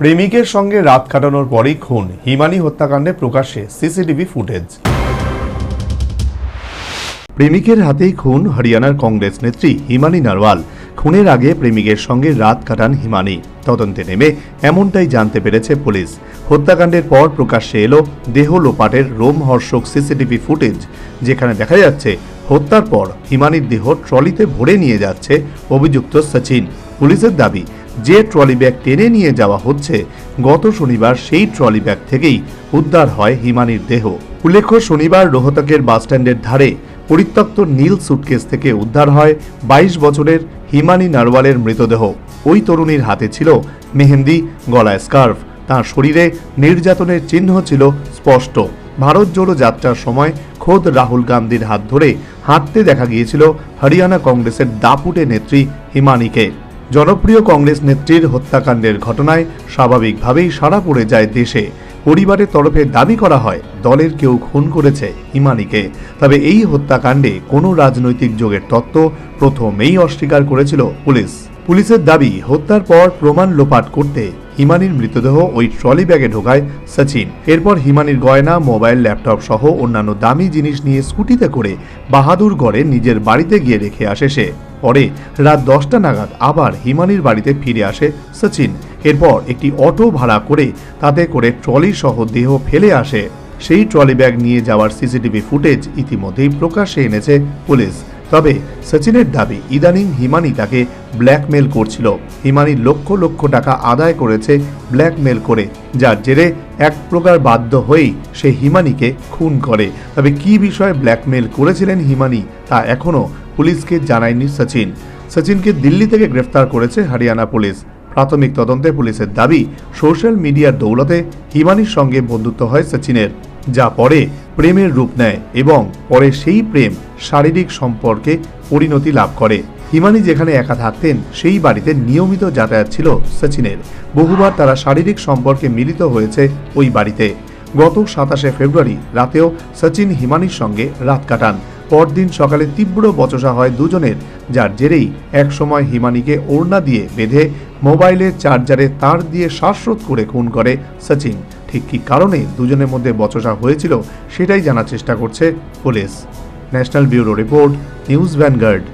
প্রেমিকের সঙ্গে রাত কাটানোর পরেই খুন, হিমানি হত্যাকাণ্ডে প্রকাশ্যে সিসিটিভি ফুটেজ। প্রেমিকের হাতেই খুন হরিয়ানার কংগ্রেস নেত্রী হিমানি নারওয়াল। খুনের আগে প্রেমিকের সঙ্গে রাত কাটান হিমানি। তদন্তে নেমে এমনটাই জানতে পেরেছে পুলিশ। হত্যাকাণ্ডের পর প্রকাশ্যে এলো দেহ লোপাটের রোমহর্ষক সিসিটিভি ফুটেজ, যেখানে দেখা যাচ্ছে হত্যার পর হিমানির দেহ ট্রলিতে ভরে নিয়ে যাচ্ছে অভিযুক্ত সচিন। পুলিশের দাবি, যে ট্রলি ব্যাগ টেনে নিয়ে যাওয়া হচ্ছে গত শনিবার সেই ট্রলি ব্যাগ থেকেই উদ্ধার হয় হিমানির দেহ। উল্লেখ্য, শনিবার রোহতকের বাসস্ট্যান্ডের ধারে পরিত্যক্ত নীল সুটকেস থেকে উদ্ধার হয় 22 বছরের হিমানি নারওয়ালের মৃতদেহ। ওই তরুণীর হাতে ছিল মেহেন্দি, গলায় স্কার্ফ। তাঁর শরীরে নির্যাতনের চিহ্ন ছিল স্পষ্ট। ভারত জোড়ো যাত্রার সময় খোদ রাহুল গান্ধীর হাত ধরে হাঁটতে দেখা গিয়েছিল হরিয়ানা কংগ্রেসের দাপুটে নেত্রী হিমানিকে। জনপ্রিয় কংগ্রেস নেত্রীর হত্যাকাণ্ডের ঘটনায় স্বাভাবিকভাবেই সাড়া পড়ে যায় দেশে। পরিবারের তরফে দাবি করা হয় দলের কেউ খুন করেছে হিমানিকে। তবে এই হত্যাকাণ্ডে কোনো রাজনৈতিক যোগের তত্ত্ব প্রথমেই অস্বীকার করেছিল পুলিশ। পুলিশের দাবি, হত্যার পর প্রমাণ লোপাট করতে হিমানির মৃতদেহ ওই ট্রলি ব্যাগে ঢোকায় সচিন। এরপর হিমানির গয়না, মোবাইল, ল্যাপটপ সহ অন্যান্য দামি জিনিস নিয়ে স্কুটিতে করে বাহাদুরগড়ে নিজের বাড়িতে গিয়ে রেখে আসে সে। পরে রাত 10টা নাগাদ আবার হিমানির বাড়িতে ফিরে আসে সচিন। এরপর একটি অটো ভাড়া করে তাতে করে ট্রলি সহ দেহ ফেলে আসে। সেই ট্রলি ব্যাগ নিয়ে যাওয়ার সিসিটিভি ফুটেজ ইতিমধ্যেই প্রকাশ্যে এনেছে পুলিশ। তবে সচিনের দাবি, ইদানিং হিমানি তাকে ব্ল্যাকমেল করছিল। হিমানি লক্ষ লক্ষ টাকা আদায় করেছে ব্ল্যাকমেল করে, যার জেরে এক প্রকার বাধ্য হয়েই সে হিমানিকে খুন করে। তবে কী বিষয়ে ব্ল্যাকমেল করেছিলেন হিমানি তা এখনও পুলিশকে জানায়নি সচিন। সচিনকে দিল্লি থেকে গ্রেফতার করেছে হরিয়ানা পুলিশ। প্রাথমিক তদন্তে পুলিশের দাবি, সোশ্যাল মিডিয়ার দৌলতে হিমানির সঙ্গে বন্ধুত্ব হয় সচিনের, যা পরে প্রেমের রূপ নেয় এবং পরে সেই প্রেম শারীরিক সম্পর্কে পরিণতি লাভ করে। হিমানি যেখানে একা থাকতেন সেই বাড়িতে নিয়মিত যাতায়াত ছিল সচিনের। বহুবার তারা শারীরিক সম্পর্কে মিলিত হয়েছে ওই বাড়িতে। গত 27শে ফেব্রুয়ারি রাতেও সচিন হিমানির সঙ্গে রাত কাটান। পরদিন সকালে তীব্র বচসা হয় দুজনের, যার জেরেই একসময় হিমানিকে ওড়না দিয়ে বেঁধে মোবাইলের চার্জারে তার দিয়ে শ্বাসরোধ করে খুন করে সচিন। ঠিক কী কারণে দুজনের মধ্যে বচসা হয়েছিল সেটাই জানার চেষ্টা করছে police. National bureau report, news vanguard.